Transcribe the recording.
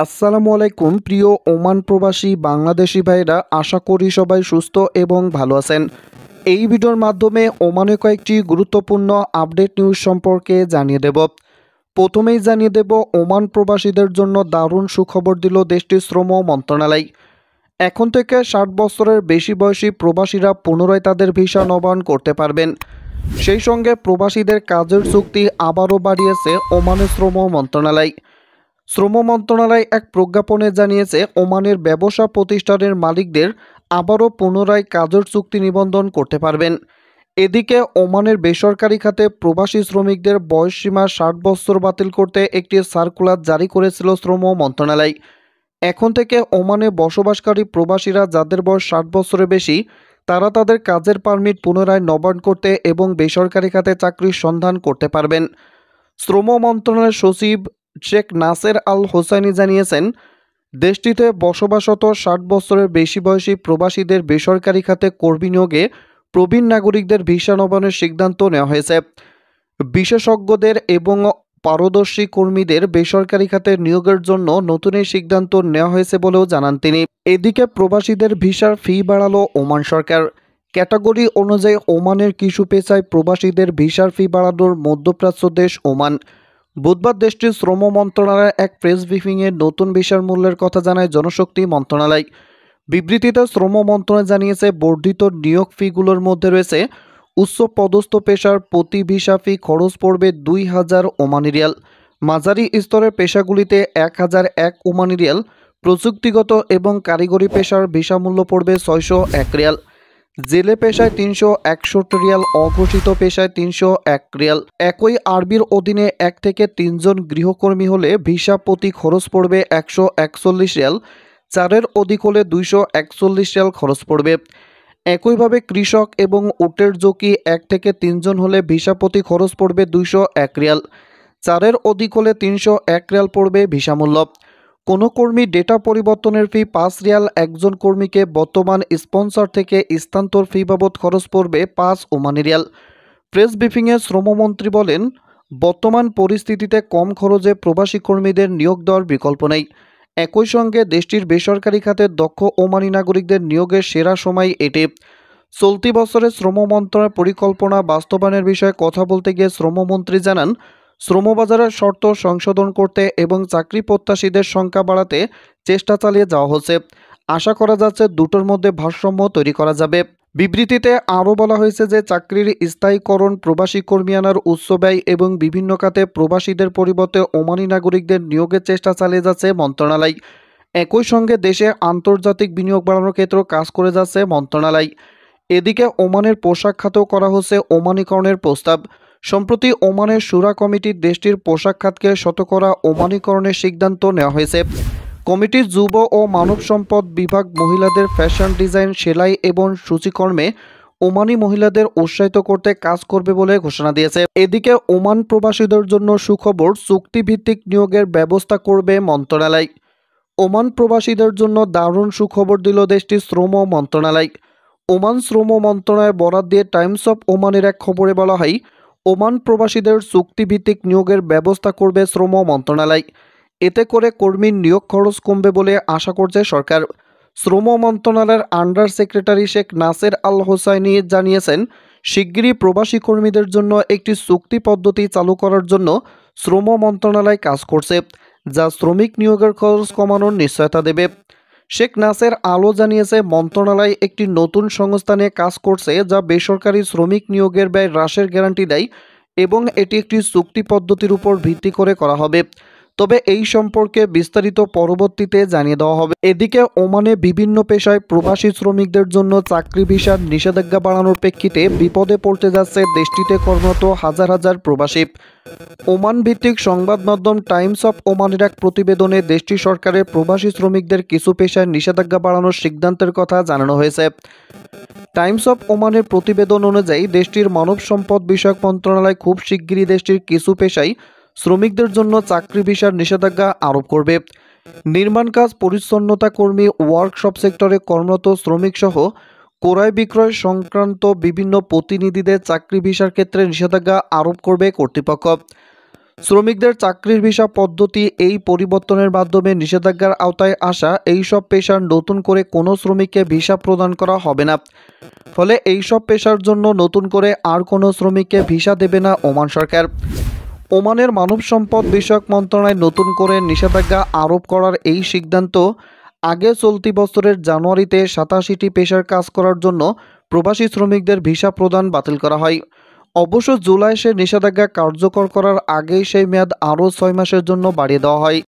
আসসালামু আলাইকুম প্রিয় ওমান প্রবাসী বাংলাদেশি ভাইরা, আশা করি সবাই সুস্থ এবং ভালো আছেন। এই ভিডিওর মাধ্যমে ওমানে কয়েকটি গুরুত্বপূর্ণ আপডেট নিউজ সম্পর্কে জানিয়ে দেব। প্রথমেই জানিয়ে দেব, ওমান প্রবাসীদের জন্য দারুণ সুখবর দিল দেশটির শ্রম মন্ত্রণালয়। এখন থেকে 60 বছরের বেশি বয়সী প্রবাসীরা পুনরায় তাদের ভিসা নবায়ন করতে পারবেন। সেই সঙ্গে প্রবাসীদের কাজের চুক্তি আবারও বাড়িয়েছে ওমানের শ্রম মন্ত্রণালয়। শ্রম মন্ত্রণালয় এক প্রজ্ঞাপনে জানিয়েছে, ওমানের ব্যবসা প্রতিষ্ঠানের মালিকদের আবারও পুনরায় কাজের চুক্তি নিবন্ধন করতে পারবেন। এদিকে ওমানের বেসরকারি খাতে প্রবাসী শ্রমিকদের বয়সসীমা 60 বছর বাতিল করতে একটি সার্কুলার জারি করেছিল শ্রম মন্ত্রণালয়। এখন থেকে ওমানে বসবাসকারী প্রবাসীরা যাদের বয়স 60 বছরের বেশি, তারা তাদের কাজের পারমিট পুনরায় নবায়ন করতে এবং বেসরকারি খাতে চাকরির সন্ধান করতে পারবেন। শ্রম মন্ত্রণালয়ের সচিব শেখ নাসের আল হোসাইনি জানিয়েছেন, দেশটিতে বসবাসরত 60 বছরের বেশি বয়সী প্রবাসীদের বেসরকারি খাতে কর্মী নিয়োগে প্রবীণ নাগরিকদের ভিসা নবায়নের সিদ্ধান্ত নেওয়া হয়েছে। বিশেষজ্ঞদের এবং পারদর্শী কর্মীদের বেসরকারি খাতে নিয়োগের জন্য নতুন এই সিদ্ধান্ত নেওয়া হয়েছে বলেও জানান তিনি। এদিকে প্রবাসীদের ভিসার ফি বাড়ালো ওমান সরকার। ক্যাটাগরি অনুযায়ী ওমানের কিছু পেশায় প্রবাসীদের ভিসার ফি বাড়ানোর মধ্যপ্রাচ্য দেশ ওমান। বুধবার দেশটির শ্রম মন্ত্রণালয়ের এক প্রেস ব্রিফিংয়ে নতুন ভিসার মূল্যের কথা জানায় জনশক্তি মন্ত্রণালয়। বিবৃতিতে শ্রম মন্ত্রণালয় জানিয়েছে, বর্ধিত নিয়োগ ফিগুলোর মধ্যে রয়েছে উচ্চ পদস্থ পেশার প্রতি ভিসা ফি খরচ পড়বে 2000 ওমানি রিয়াল, মাঝারি স্তরের পেশাগুলিতে 1001 ওমানি রিয়াল, প্রযুক্তিগত এবং কারিগরি পেশার ভিসা মূল্য পড়বে 601 রিয়াল, জেলে পেশায় 361 রিয়াল, অঘোষিত পেশায় 301 রিয়াল। একই আরবির অধীনে 1 থেকে 3 জন গৃহকর্মী হলে ভিসা প্রতি খরচ পড়বে 141 রিয়াল, 4-এর অধিক হলে 241 রিয়াল খরচ পড়বে। একইভাবে কৃষক এবং উটের জকি 1 থেকে 3 জন হলে ভিসা প্রতি খরচ পড়বে 201 রিয়াল, 4-এর অধিক হলে 301 রিয়াল পড়বে ভিসা মূল্য। কোনো কর্মী ডেটা পরিবর্তনের ফি 5 রিয়াল, একজন কর্মীকে বর্তমান স্পন্সর থেকে স্থানান্তর ফি বাবদ খরচ পড়বে 5 ওমানি রিয়াল। প্রেস ব্রিফিংয়ে শ্রমমন্ত্রী বলেন, বর্তমান পরিস্থিতিতে কম খরচে প্রবাসী কর্মীদের নিয়োগ দেওয়ার বিকল্প নেই। একই সঙ্গে দেশটির বেসরকারি খাতে দক্ষ ওমানি নাগরিকদের নিয়োগের সেরা সময় এটি। চলতি বছরে শ্রম মন্ত্রণালয়ের পরিকল্পনা বাস্তবায়নের বিষয়ে কথা বলতে গিয়ে শ্রমমন্ত্রী জানান, শ্রমবাজারের শর্ত সংশোধন করতে এবং চাকরি প্রত্যাশীদের সংখ্যা বাড়াতে চেষ্টা চালিয়ে যাওয়া হচ্ছে। আশা করা যাচ্ছে দুটোর মধ্যে ভারসাম্য তৈরি করা যাবে। বিবৃতিতে আরও বলা হয়েছে যে, চাকরির স্থায়ীকরণ, প্রবাসী কর্মী আনার উচ্চ ব্যয় এবং বিভিন্ন খাতে প্রবাসীদের পরিবর্তে ওমানি নাগরিকদের নিয়োগের চেষ্টা চালিয়ে যাচ্ছে মন্ত্রণালয়। একই সঙ্গে দেশে আন্তর্জাতিক বিনিয়োগ বাড়ানোর ক্ষেত্রেও কাজ করে যাচ্ছে মন্ত্রণালয়। এদিকে ওমানের পোশাক খাতেও করা হচ্ছে ওমানিকরণের প্রস্তাব। সম্প্রতি ওমানের শুরা কমিটির দেশটির পোশাক খাতকে শতকরা ওমানিকরণের সিদ্ধান্ত নেওয়া হয়েছে। কমিটির যুব ও মানব সম্পদ বিভাগ মহিলাদের ফ্যাশন ডিজাইন, সেলাই এবং সূচিকর্মে ওমানি মহিলাদের উৎসাহিত করতে কাজ করবে বলে ঘোষণা দিয়েছে। এদিকে ওমান প্রবাসীদের জন্য সুখবর, চুক্তিভিত্তিক নিয়োগের ব্যবস্থা করবে মন্ত্রণালয়। ওমান প্রবাসীদের জন্য দারুণ সুখবর দিল দেশটির শ্রম মন্ত্রণালয়। ওমান শ্রম মন্ত্রণালয় বরাত দিয়ে টাইমস অফ ওমানের এক খবরে বলা হয়, ওমান প্রবাসীদের চুক্তিভিত্তিক নিয়োগের ব্যবস্থা করবে শ্রম মন্ত্রণালয়। এতে করে কর্মীর নিয়োগ খরচ কমবে বলে আশা করছে সরকার। শ্রম মন্ত্রণালয়ের আন্ডার সেক্রেটারি শেখ নাসের আল হোসাইনি জানিয়েছেন, শিগগিরই প্রবাসী কর্মীদের জন্য একটি চুক্তি পদ্ধতি চালু করার জন্য শ্রম মন্ত্রণালয় কাজ করছে, যা শ্রমিক নিয়োগের খরচ কমানোর নিশ্চয়তা দেবে। শেখ নাসের আলো জানিয়েছে, মন্ত্রণালয় একটি নতুন সংস্থা নিয়ে কাজ করছে যা বেসরকারি শ্রমিক নিয়োগের ব্যয় হ্রাসের গ্যারান্টি দেয় এবং এটি একটি চুক্তি পদ্ধতির উপর ভিত্তি করে করা হবে। তবে এই সম্পর্কে বিস্তারিত পরবর্তীতে জানিয়ে দেওয়া হবে। এদিকে ওমানে বিভিন্ন পেশায় প্রবাসী শ্রমিকদের জন্য চাকরি ভিসার নিষেধাজ্ঞা বাড়ানোর প্রেক্ষিতে বিপদে পড়তে যাচ্ছে দেশটিতে কর্মরত হাজার হাজার প্রবাসী। ওমান ভিত্তিক সংবাদ মাধ্যম টাইমস অফ ওমানের এক প্রতিবেদনে দেশটির সরকারের প্রবাসী শ্রমিকদের কিছু পেশায় নিষেধাজ্ঞা বাড়ানোর সিদ্ধান্তের কথা জানানো হয়েছে। টাইমস অফ ওমানের প্রতিবেদন অনুযায়ী, দেশটির মানব সম্পদ বিষয়ক মন্ত্রণালয় খুব শিগগিরই দেশটির কিছু পেশায় শ্রমিকদের জন্য চাকরি ভিসার নিষেধাজ্ঞা আরোপ করবে। নির্মাণ কাজ, পরিচ্ছন্নতা কর্মী, ওয়ার্কশপ সেক্টরে কর্মরত শ্রমিক সহ ক্রয় বিক্রয় সংক্রান্ত বিভিন্ন প্রতিনিধিদের চাকরি ভিসার ক্ষেত্রে নিষেধাজ্ঞা আরোপ করবে কর্তৃপক্ষ। শ্রমিকদের চাকরির ভিসা পদ্ধতি এই পরিবর্তনের মাধ্যমে নিষেধাজ্ঞার আওতায় আসা এইসব পেশার নতুন করে কোনো শ্রমিককে ভিসা প্রদান করা হবে না। ফলে এইসব পেশার জন্য নতুন করে আর কোনো শ্রমিককে ভিসা দেবে না ওমান সরকার। ওমানের মানব সম্পদ বিষয়ক মন্ত্রণালয় নতুন করে নিষেধাজ্ঞা আরোপ করার এই সিদ্ধান্ত আগে চলতি বছরের জানুয়ারিতে 87টি পেশার কাজ করার জন্য প্রবাসী শ্রমিকদের ভিসা প্রদান বাতিল করা হয়। অবশ্য জুলাই সে নিষেধাজ্ঞা কার্যকর করার আগেই সেই মেয়াদ আরও 6 মাসের জন্য বাড়িয়ে দেওয়া হয়।